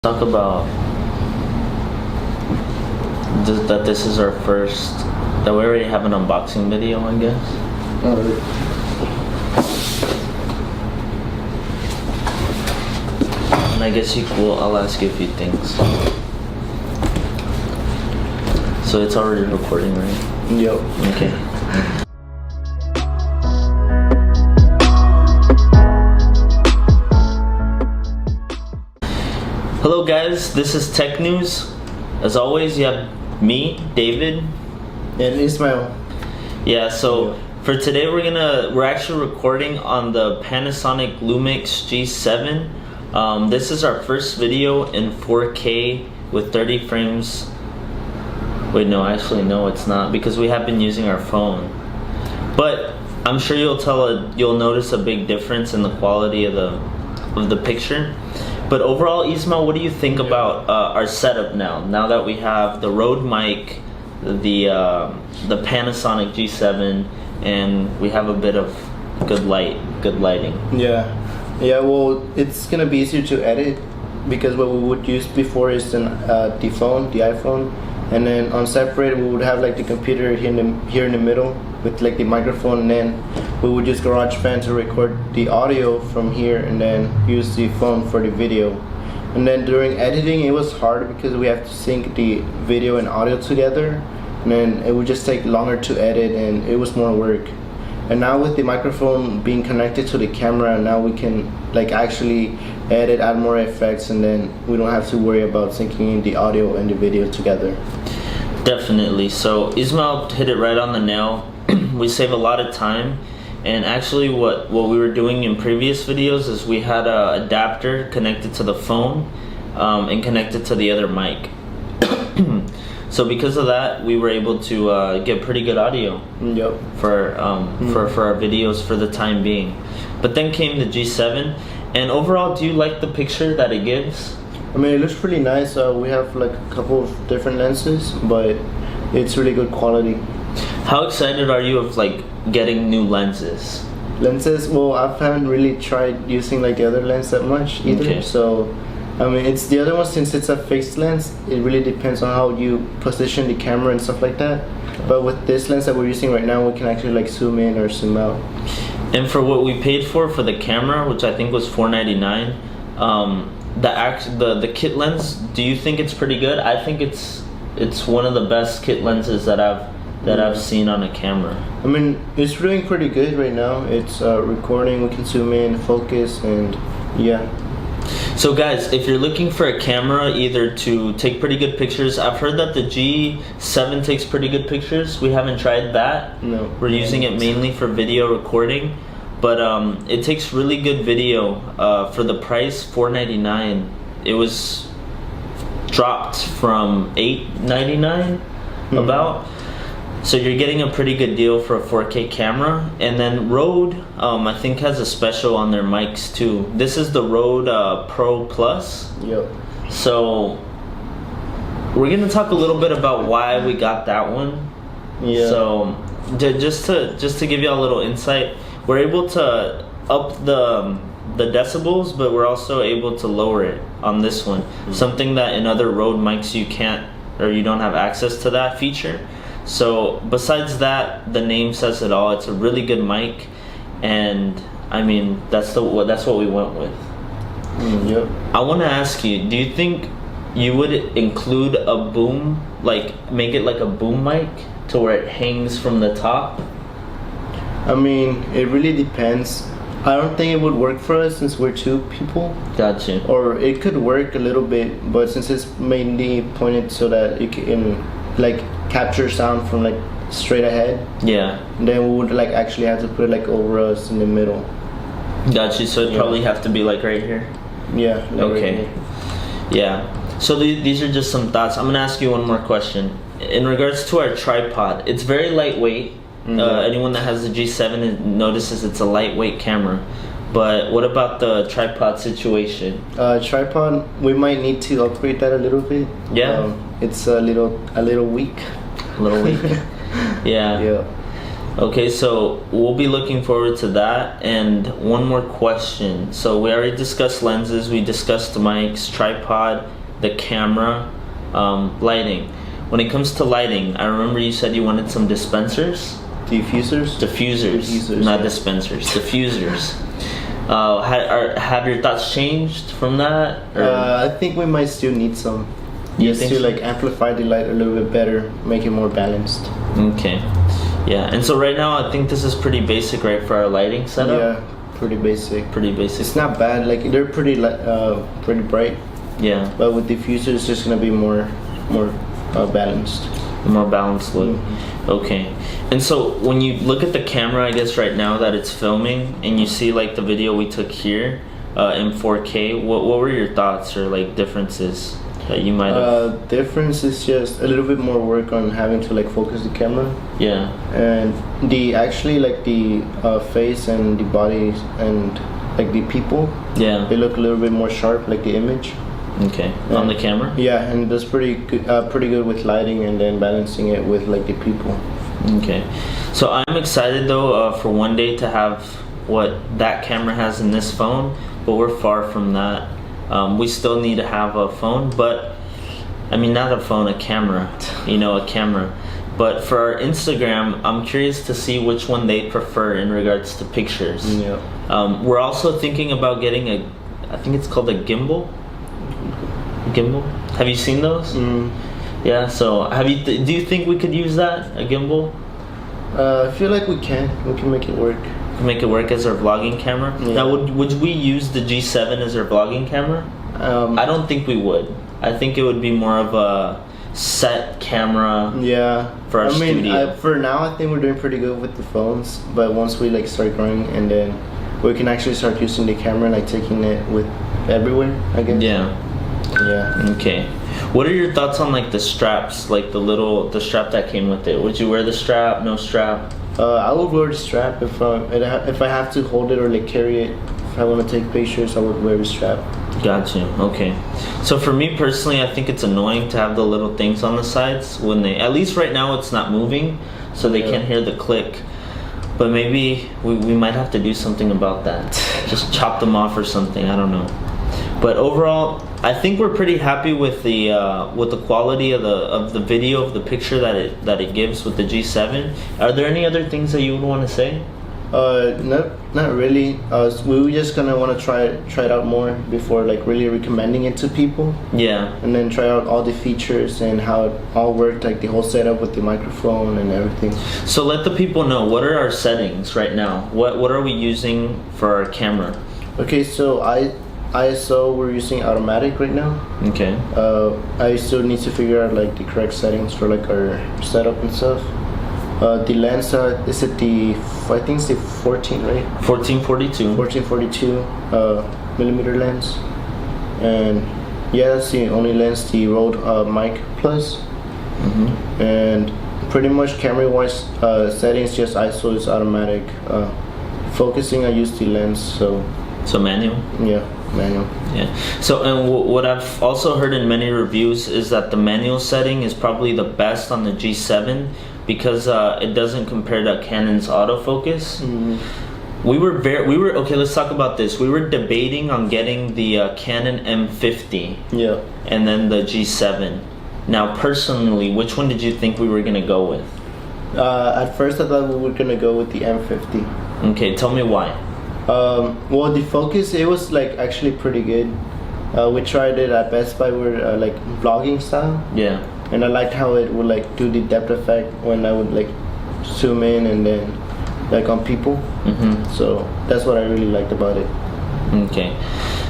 Talk about that this is our first, that we already have an unboxing video, I guess. Alright. And I guess I'll ask you a few things. So it's already recording, right? Yep. Okay. Hello guys, this is Tech News. As always, you have me, David. And Ismail. Yeah, so for today we're actually recording on the Panasonic Lumix G7. This is our first video in 4K with 30 frames. Wait, no, actually no, it's not, because we have been using our phone. But I'm sure you'll notice a big difference in the quality of the picture. But overall, Ismail, what do you think about our setup now? Now that we have the Rode mic, the Panasonic G7, and we have a bit of good lighting. Yeah. Well, it's gonna be easier to edit because what we would use before is the iPhone, and then on separate we would have like the computer here in the middle with like the microphone, and then we would use GarageBand to record the audio from here, and then use the phone for the video. And then during editing, it was hard because we have to sync the video and audio together, and then it would just take longer to edit, and it was more work. And now with the microphone being connected to the camera, now we can like actually edit, add more effects, and then we don't have to worry about syncing the audio and the video together. Definitely. So Ismail hit it right on the nail. We save a lot of time. And actually what we were doing in previous videos is we had an adapter connected to the phone and connected to the other mic. So because of that, we were able to get pretty good audio. Yep. For our videos for the time being. But then came the G7, and overall, do you like the picture that it gives? I mean, it looks pretty nice. We have like a couple of different lenses, but it's really good quality. How excited are you of like getting new lenses? Lenses? Well, I haven't really tried using like the other lens that much either. Okay. So, I mean, it's the other one, since it's a fixed lens, it really depends on how you position the camera and stuff like that. But with this lens that we're using right now, we can actually like zoom in or zoom out. And for what we paid for the camera, which I think was $499, the kit lens, do you think it's pretty good? I think it's one of the best kit lenses that I've seen on a camera. I mean, it's doing pretty good right now. It's recording, we can zoom in, focus, and yeah. So guys, if you're looking for a camera either to take pretty good pictures, I've heard that the G7 takes pretty good pictures. We haven't tried that. No. We're using it mainly for video recording, but it takes really good video. For the price, $499. It was dropped from $899 about. So you're getting a pretty good deal for a 4K camera. And then Rode, I think, has a special on their mics too. This is the Rode Pro Plus. Yep. So we're gonna talk a little bit about why we got that one. Yeah. So just to give you a little insight, we're able to up the decibels, but we're also able to lower it on this one. Something that in other Rode mics you can't, or you don't have access to that feature. So besides that, the name says it all. It's a really good mic, and I mean that's what we went with. Yep. I want to ask you, do you think you would include a boom, like make it like a boom mic to where it hangs from the top? I mean, it really depends. I don't think it would work for us since we're two people. Gotcha. Or it could work a little bit, but since it's mainly pointed so that it can like capture sound from like straight ahead. Yeah. Then we would like actually have to put it like over us in the middle. Gotcha. So it'd probably have to be like right here. Yeah. Like okay. Right here. Yeah. So these are just some thoughts. I'm gonna ask you one more question. In regards to our tripod, it's very lightweight. Anyone that has the G7 notices it's a lightweight camera. But what about the tripod situation? Tripod, we might need to upgrade that a little bit. Yeah. It's a little weak. A little weak. Yeah. Yeah. Okay, so we'll be looking forward to that. And one more question. So we already discussed lenses, we discussed the mics, tripod, the camera, lighting. When it comes to lighting, I remember you said you wanted some dispensers? Diffusers, not yeah. dispensers, diffusers. Have your thoughts changed from that? Or? I think we might still need some. You Just think to so? like amplify the light a little bit better, make it more balanced. Okay. Yeah, and so right now I think this is pretty basic, right, for our lighting setup? Yeah, pretty basic. Pretty basic. It's not bad. Like they're pretty bright. Yeah. But with diffusers, it's just gonna be more balanced. A more balanced look. Mm-hmm. Okay. And so when you look at the camera, I guess right now that it's filming, and you see like the video we took here in 4K, what were your thoughts or like differences that you might have? Difference is just a little bit more work on having to like focus the camera, Yeah. and the face and the body and like the people, Yeah. they look a little bit more sharp, like the image. Okay. On the camera? Yeah, and that's pretty good with lighting and then balancing it with like the people. Okay. So I'm excited though for one day to have what that camera has in this phone, but we're far from that. We still need to have a phone, but I mean not a phone, a camera. A camera. But for our Instagram, I'm curious to see which one they prefer in regards to pictures. Yeah. We're also thinking about getting I think it's called a gimbal. Gimbal? Have you seen those? Yeah. So do you think we could use that, a gimbal? I feel like we can make it work. Make it work as our vlogging camera. Yeah. Now, would we use the G7 as our vlogging camera? I don't think we would. I think it would be more of a set camera. Yeah. For our studio. For now, I think we're doing pretty good with the phones. But once we like start growing, and then we can actually start using the camera, like taking it with everywhere, I guess. Yeah. Yeah. Okay. What are your thoughts on like the straps, like the strap that came with it? Would you wear the strap? No strap? I would wear the strap if I have to hold it or like carry it. If I want to take pictures, I would wear the strap. Gotcha. Okay. So for me personally, I think it's annoying to have the little things on the sides when at least right now it's not moving, so they can't hear the click. But maybe we might have to do something about that. Just chop them off or something. I don't know. But overall, I think we're pretty happy with the quality of the video, of the picture that it gives with the G7. Are there any other things that you would want to say? Not really. We were just gonna want to try it out more before like really recommending it to people. Yeah. And then try out all the features and how it all worked, like the whole setup with the microphone and everything. So let the people know, what are our settings right now? What are we using for our camera? Okay, so ISO we're using automatic right now. Okay. I still need to figure out like the correct settings for like our setup and stuff. The lens is it I think it's the 14, right? 1442. 1442 millimeter lens, and yeah, that's the only lens. The Rode Mic Plus, and pretty much camera wise settings, just ISO is automatic. Focusing, I use the lens, so manual. Yeah, manual. Yeah. So, and what I've also heard in many reviews is that the manual setting is probably the best on the G7 because it doesn't compare to Canon's autofocus. We were okay. Let's talk about this. We were debating on getting the Canon M50. Yeah. And then the G7. Now, personally, which one did you think we were gonna go with? At first, I thought we were gonna go with the M50. Okay, tell me why. Well, the focus, it was like actually pretty good. We tried it at Best Buy, we're like vlogging style. Yeah. And I liked how it would like do the depth effect when I would like zoom in and then like on people. So that's what I really liked about it. Okay.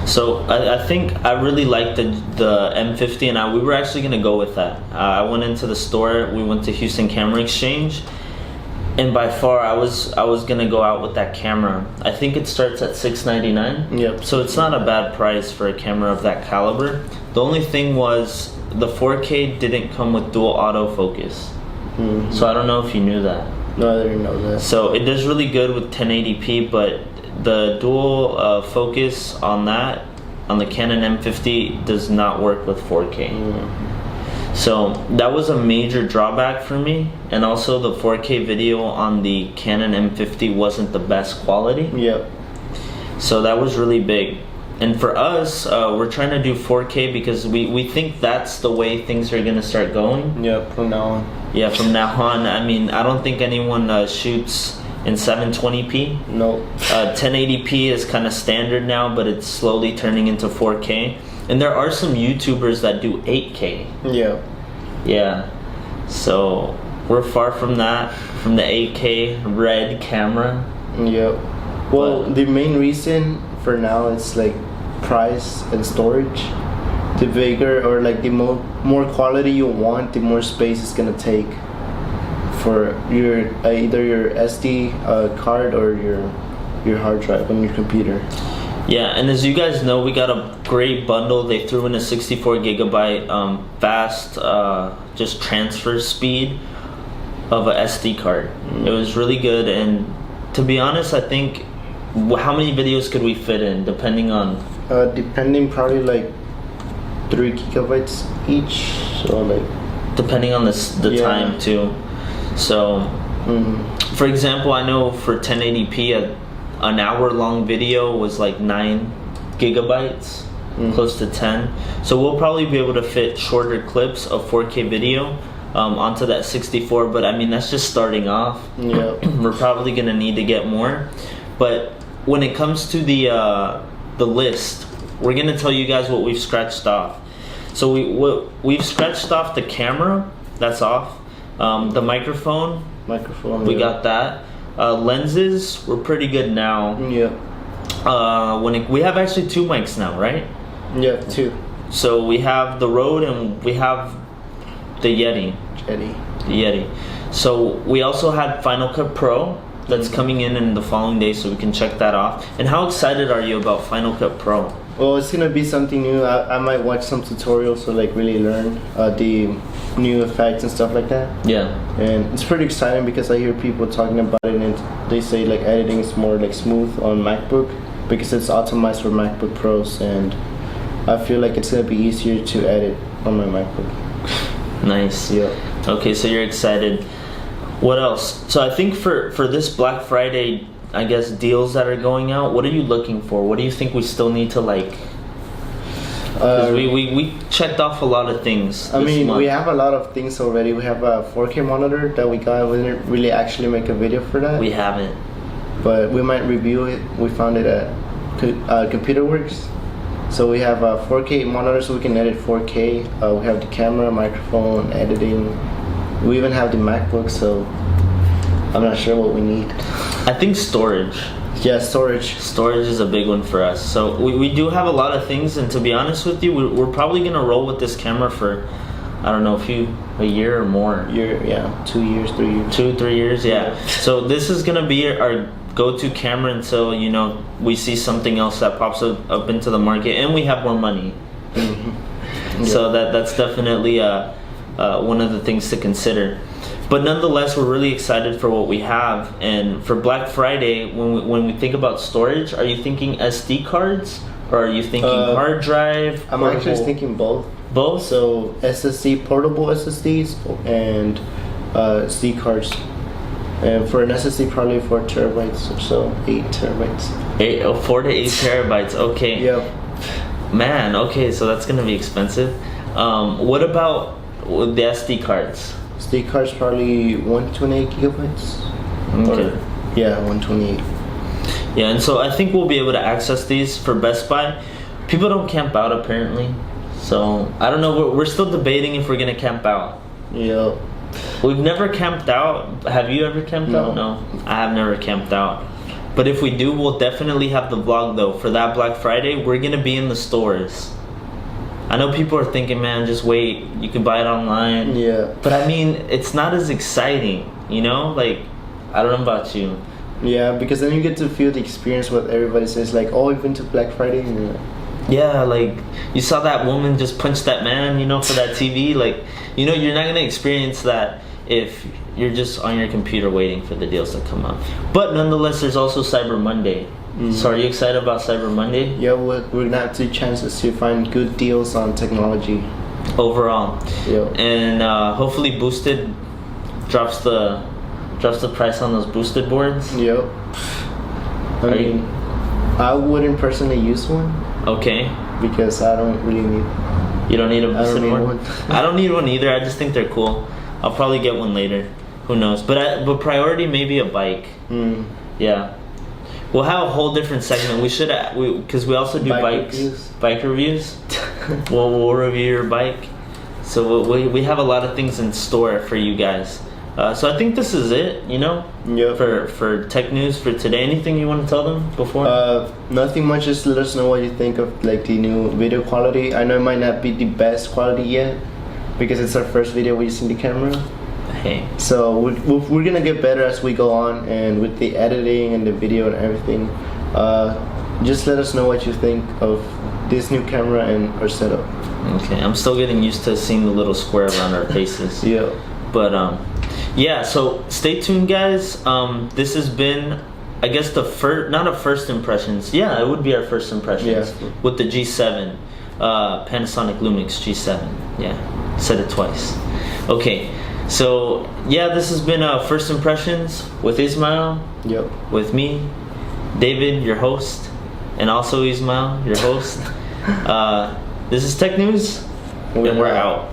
So I think I really liked the M50, and we were actually gonna go with that. I went into the store. We went to Houston Camera Exchange. And by far, I was gonna go out with that camera. I think it starts at $699. Yep. So it's not a bad price for a camera of that caliber. The only thing was the 4K didn't come with dual autofocus. So I don't know if you knew that. No, I didn't know that. So it does really good with 1080p, but the dual focus on the Canon M50 does not work with 4K. So that was a major drawback for me, and also the 4K video on the Canon M50 wasn't the best quality. Yep. So that was really big. And for us, we're trying to do 4K because we think that's the way things are gonna start going. Yep. From now on. Yeah, from now on. I mean, I don't think anyone shoots in 720p. No. 1080p is kind of standard now, but it's slowly turning into 4K. And there are some YouTubers that do 8K. Yeah. Yeah. So we're far from that, from the 8K RED camera. Yep. Well, the main reason for now is like price and storage. The bigger or like the more quality you want, the more space it's gonna take for your either your SD card or your hard drive on your computer. Yeah, and as you guys know, we got a great bundle. They threw in a 64 gigabyte fast just transfer speed of a SD card. It was really good, and to be honest, I think how many videos could we fit in depending on? Depending, probably like 3 gigabytes each. So like depending on the time too. So, for example, I know for 1080p, an hour-long video was like 9 gigabytes, close to 10. So we'll probably be able to fit shorter clips of 4K video onto that 64. But I mean, that's just starting off. Yeah. We're probably gonna need to get more. But when it comes to the list, we're gonna tell you guys what we've scratched off. So we've scratched off the camera. That's off. The microphone, we got that. Lenses, we're pretty good now. Yeah. We have actually 2 mics now, right? Yeah, 2. So we have the Rode and we have the Yeti. The Yeti. So we also had Final Cut Pro that's coming in the following day, so we can check that off. And how excited are you about Final Cut Pro? Well, it's gonna be something new. I might watch some tutorials to like really learn the new effects and stuff like that. Yeah. And it's pretty exciting because I hear people talking about it, and they say like editing is more like smooth on MacBook because it's optimized for MacBook Pros, and I feel like it's gonna be easier to edit on my MacBook. Nice. Yeah. Okay, so you're excited. What else? So I think for this Black Friday, I guess, deals that are going out, what are you looking for? What do you think we still need to like? Because we checked off a lot of things. I mean, month. we have a lot of things already. We have a 4K monitor that we got. We didn't really actually make a video for that. We haven't. But we might review it. We found it at Computer Works. So we have a 4K monitor so we can edit 4K. We have the camera, microphone, editing. We even have the MacBook, so I'm not sure what we need. I think storage. Yeah, storage. Storage is a big one for us. So we do have a lot of things, and to be honest with you, we're probably gonna roll with this camera for, I don't know, a year or more. 2 years, 3 years. 2-3 years, yeah. So this is gonna be our go-to camera until we see something else that pops up into the market, and we have more money. Yeah. So that's definitely one of the things to consider. But nonetheless, we're really excited for what we have. And for Black Friday, when we think about storage, are you thinking SD cards or are you thinking hard drive? I'm portable? actually thinking both. Both? So SSD, portable SSDs, and SD cards. And for an SSD, probably 4 terabytes or so, 8 terabytes. 4 to 8 terabytes. Okay. Yep. Man. Okay, so that's gonna be expensive. What about with the SD cards? SD cards probably 128 gigabytes. Okay. 128. Yeah, and so I think we'll be able to access these for Best Buy. People don't camp out apparently, so I don't know. We're still debating if we're gonna camp out. Yeah. We've never camped out. Have you ever camped out? No, I have never camped out. But if we do, we'll definitely have the vlog though. For that Black Friday, we're gonna be in the stores. I know people are thinking, man, just wait, you can buy it online. Yeah. But I mean, it's not as exciting, Like, I don't know about you. Yeah, because then you get to feel the experience what everybody says, like, oh, you've been to Black Friday? Yeah, like, you saw that woman just punch that man, for that TV. Like, you're not going to experience that if you're just on your computer waiting for the deals to come up. But nonetheless, there's also Cyber Monday. So are you excited about Cyber Monday? Yeah, we're gonna have 2 chances to find good deals on technology. overall. Yep. And hopefully Boosted drops the price on those Boosted boards. Yep. I Are mean, you- I wouldn't personally use one Okay. because I don't really need. You don't need a I don't Boosted need board? one. I don't need one either. I just think they're cool. I'll probably get one later. Who knows? But priority maybe a bike. Mm. Yeah. We'll have a whole different segment. We should, because we also do Bike bikes, reviews. bike reviews. we'll review your bike. So we have a lot of things in store for you guys. So I think this is it. You know, Yep. for tech news for today. Anything you want to tell them before? Nothing much. Just let us know what you think of like the new video quality. I know it might not be the best quality yet because it's our first video using the camera. Hey. So we're gonna get better as we go on, and with the editing and the video and everything. Just let us know what you think of this new camera and our setup. Okay. I'm still getting used to seeing the little square around our faces. Yeah. But yeah, so stay tuned, guys. This has been, I guess, the first, not a first impressions. Yeah, it would be our first impressions Yeah. with the G7, Panasonic Lumix G7. Yeah, said it twice. Okay, so yeah, this has been first impressions with Ismail, Yep. with me, David, your host, and also Ismail, your host. This is Tech News, and we're out.